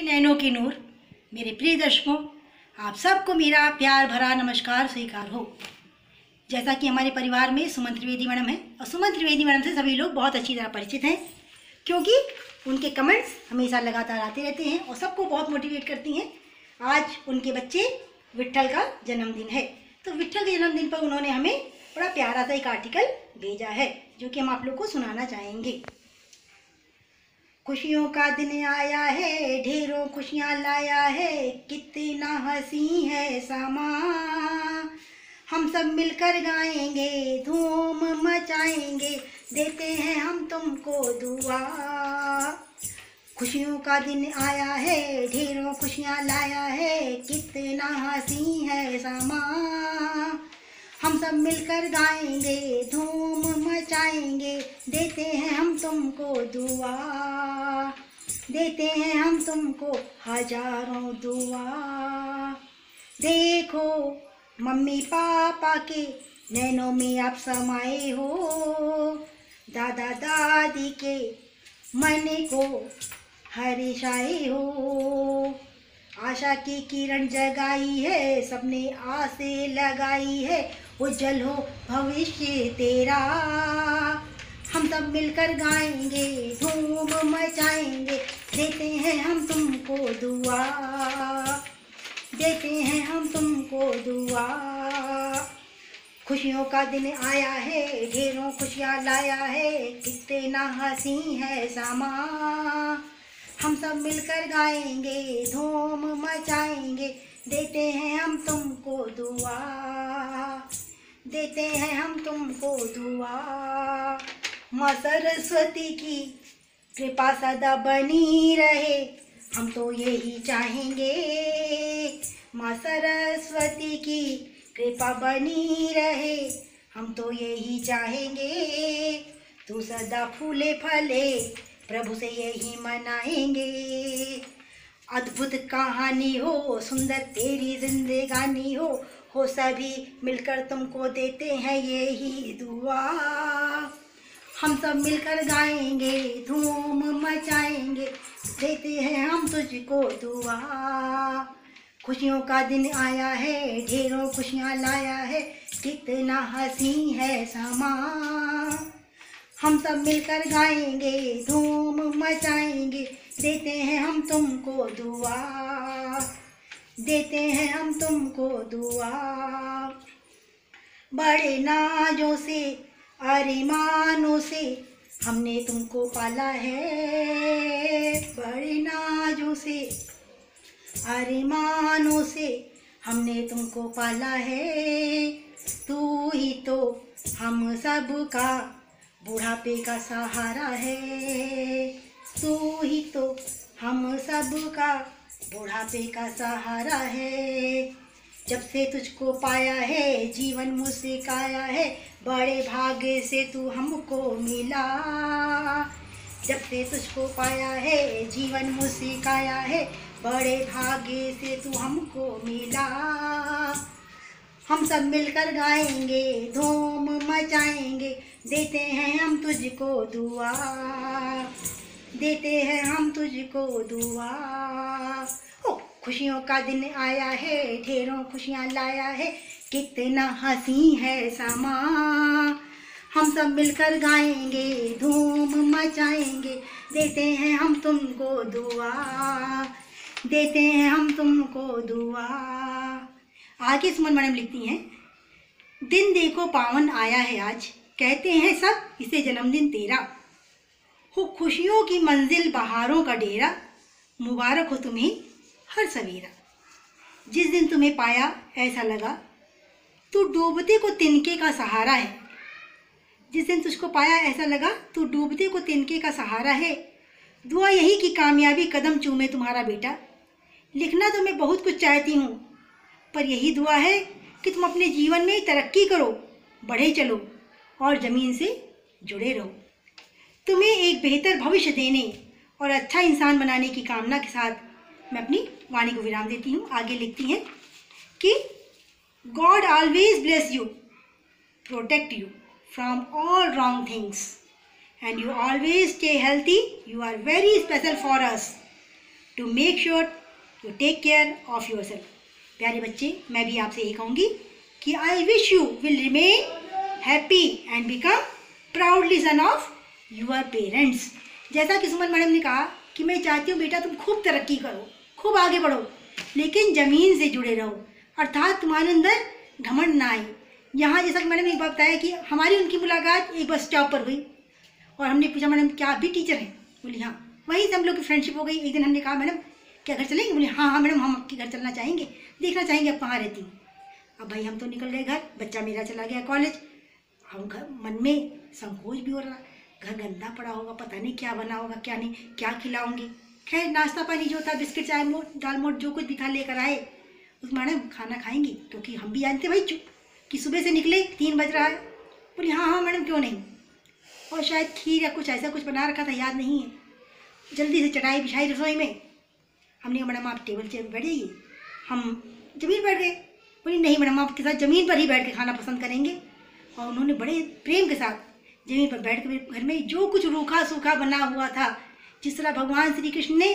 Nano की नूर, मेरे प्रिय दर्शकों, आप सबको मेरा प्यार भरा नमस्कार स्वीकार हो। जैसा कि हमारे परिवार में सुमन त्रिवेदी मैडम है और सुमन त्रिवेदी मैडम से सभी लोग बहुत अच्छी तरह परिचित हैं, क्योंकि उनके कमेंट्स हमेशा लगातार आते रहते हैं और सबको बहुत मोटिवेट करती हैं। आज उनके बच्चे विट्ठल का जन्मदिन है, तो विट्ठल के जन्मदिन पर उन्होंने हमें बड़ा प्यारा सा एक आर्टिकल भेजा है, जो कि हम आप लोग को सुनाना चाहेंगे। खुशियों का दिन आया है, ढेरों खुशियाँ लाया है, कितना हंसी है समा। हम सब मिलकर गाएंगे, धूम मचाएंगे, देते हैं हम तुमको दुआ। खुशियों का दिन आया है, ढेरों खुशियाँ लाया है, कितना हंसी है समा। हम सब मिलकर गाएंगे, धूम मचाएंगे, देते हैं हम तुमको दुआ, देते हैं हम तुमको हजारों दुआ। देखो मम्मी पापा के नैनों में आप समाए हो, दादा दादी के मन को हर्षाए हो। आशा की किरण जगाई है, सबने आसे लगाई है, उज्जवल हो भविष्य तेरा। हम सब मिलकर गाएंगे, धूम मचाएंगे, देते हैं हम तुमको दुआ, देते हैं हम तुमको दुआ। खुशियों का दिन आया है, ढेरों खुशियाँ लाया है, कितना हंसी है समा। हम सब मिलकर गाएंगे, धूम मचाएंगे, देते हैं हम तुमको दुआ, देते हैं हम तुमको दुआ। माँ सरस्वती की कृपा सदा बनी रहे, हम तो यही चाहेंगे। माँ सरस्वती की कृपा बनी रहे, हम तो यही चाहेंगे। तू सदा फूले फले, प्रभु से यही मनाएंगे। अद्भुत कहानी हो, सुंदर तेरी जिंदगानी हो सभी मिलकर तुमको देते हैं यही दुआ। हम सब मिलकर गाएंगे, धूम मचाएंगे, देते हैं हम तुझको दुआ। खुशियों का दिन आया है, ढेरों खुशियाँ लाया है, कितना हंसी है समा। हम सब मिलकर गाएंगे, धूम मचाएंगे, देते हैं हम तुमको दुआ, देते हैं हम तुमको दुआ। बड़े नाजों से अरमानों से हमने तुमको पाला है, बड़े नाजों से अरमानों से हमने तुमको पाला है। तू ही तो हम सब का बुढ़ापे का सहारा है, तू ही तो हम सब का बुढ़ापे का सहारा है। जब से तुझको पाया है, जीवन मुस्काया है, बड़े भाग्य से तू हमको मिला। जब से तुझको पाया है, जीवन मुस्काया है, बड़े भाग्य से तू हमको मिला। हम सब मिलकर गाएंगे, धूम मचाएंगे, देते हैं हम तुझको दुआ, देते हैं हम तुझको दुआ। ओ खुशियों का दिन आया है, ढेरों खुशियाँ लाया है, कितना हंसी है समा। हम सब मिलकर गाएंगे, धूम मचाएंगे, देते हैं हम तुमको दुआ, देते हैं हम तुमको दुआ। आगे सुमन मैडम लिखती हैं, दिन देखो पावन आया है आज, कहते हैं सब इसे जन्मदिन तेरा। हो खुशियों की मंजिल बहारों का डेरा, मुबारक हो तुम्हें हर सवेरा। जिस दिन तुम्हें पाया ऐसा लगा, तू डूबते को तिनके का सहारा है। जिस दिन तुझको पाया ऐसा लगा, तू डूबते को तिनके का सहारा है। दुआ यही कि कामयाबी कदम चूमे तुम्हारा बेटा। लिखना तो मैं बहुत कुछ चाहती हूँ, पर यही दुआ है कि तुम अपने जीवन में तरक्की करो, बढ़े चलो और ज़मीन से जुड़े रहो। तुम्हें एक बेहतर भविष्य देने और अच्छा इंसान बनाने की कामना के साथ मैं अपनी वाणी को विराम देती हूँ। आगे लिखती हैं कि God always bless you, protect you from all wrong things, and you always stay healthy. You are very special for us. to make sure you take care of yourself. प्यारे बच्चे, मैं भी आपसे यही कहूँगी कि I wish you will remain happy and become proudly son of your parents. जैसा कि सुमन मैडम ने कहा कि मैं चाहती हूँ बेटा तुम खूब तरक्की करो, खूब आगे बढ़ो, लेकिन ज़मीन से जुड़े रहो, अर्थात तुम्हारे अंदर घमंड ना आए। यहाँ जैसा कि मैडम ने एक बार बताया कि हमारी उनकी मुलाकात एक बस स्टॉप पर हुई और हमने पूछा मैडम क्या आप भी टीचर हैं? बोली हाँ। वहीं से हम लोग की फ्रेंडशिप हो गई। एक दिन हमने कहा मैडम क्या घर चलेंगे? बोली हाँ हाँ मैडम हम आपके घर चलना चाहेंगे, देखना चाहेंगे आप कहाँ रहती हैं। अब भाई हम तो निकल गए घर, बच्चा मेरा चला गया कॉलेज। हम घर मन में संकोच भी हो रहा, घर गंदा पड़ा होगा, पता नहीं क्या बना होगा क्या नहीं, क्या खिलाऊंगी। खैर नाश्ता पानी जो था, बिस्किट चाय मोट दाल मोट जो कुछ भी था लेकर आए। उस मैडम खाना खाएंगी क्योंकि हम भी जानते भाई कि सुबह से निकले 3 बज रहा है। बोली हाँ हाँ मैडम क्यों नहीं। और शायद खीर या कुछ ऐसा कुछ बना रखा था, याद नहीं है। जल्दी से चटाई बिछाई रसोई में। हमने कहा मैडम आप टेबल चेयर पर बैठ जाइए, हम ज़मीन बैठ गए। बोली नहीं मैडम आपके साथ ज़मीन पर ही बैठ के खाना पसंद करेंगे। और उन्होंने बड़े प्रेम के साथ ज़मीन पर बैठ कर घर में जो कुछ रूखा सूखा बना हुआ था, जिस तरह भगवान श्री कृष्ण ने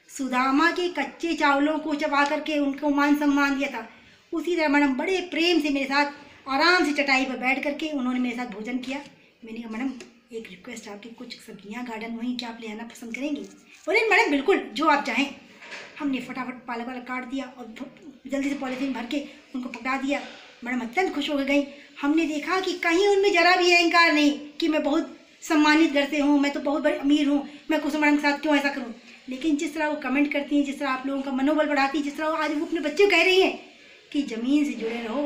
सुदामा के कच्चे चावलों को चबा करके उनको मान सम्मान दिया था, उसी तरह मैडम बड़े प्रेम से मेरे साथ आराम से चटाई पर बैठ करके उन्होंने मेरे साथ भोजन किया। मैंने कहा मैडम एक रिक्वेस्ट आपकी, कुछ सब्जियां गार्डन में हुई, क्या आप ले आना पसंद करेंगी? बोले मैडम बिल्कुल जो आप चाहें। हमने फटाफट पालक वालक काट दिया और जल्दी से पॉलीथीन भर के उनको पकड़ा दिया। मैडम अत्यंत खुश हो गई। हमने देखा कि कहीं उनमें जरा भी अहंकार नहीं कि मैं बहुत सम्मानित घर से हूँ, मैं तो बहुत बड़ी अमीर हूँ, मैं कुसुम मैडम के साथ क्यों ऐसा करूँ। लेकिन जिस तरह वो कमेंट करती हैं, जिस तरह आप लोगों का मनोबल बढ़ाती है, जिस तरह वो आज वो अपने बच्चे को कह रही हैं कि ज़मीन से जुड़े रहो,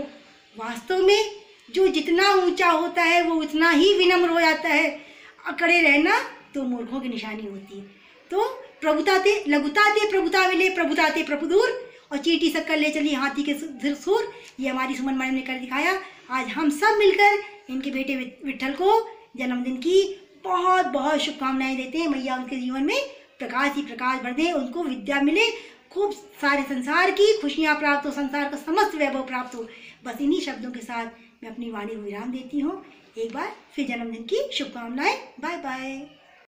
वास्तव में जो जितना ऊंचा होता है वो उतना ही विनम्र हो जाता है। अकड़े रहना तो मूर्खों की निशानी होती है। तो प्रभुताते लघुताते प्रभुता मिले, प्रभुताते प्रभु दूर, और चींटी शक्कर ले चली हाथी के सुर, ये हमारी सुमन मैडम ने कर दिखाया। आज हम सब मिलकर इनके बेटे विट्ठल को जन्मदिन की बहुत बहुत शुभकामनाएं देते हैं। मैया उनके जीवन में प्रकाश ही प्रकाश भर दे, उनको विद्या मिले, खूब सारे संसार की खुशियाँ प्राप्त हो, संसार का समस्त वैभव प्राप्त हो। बस इन्हीं शब्दों के साथ मैं अपनी वाणी को विराम देती हूँ। एक बार फिर जन्मदिन की शुभकामनाएं। Bye bye.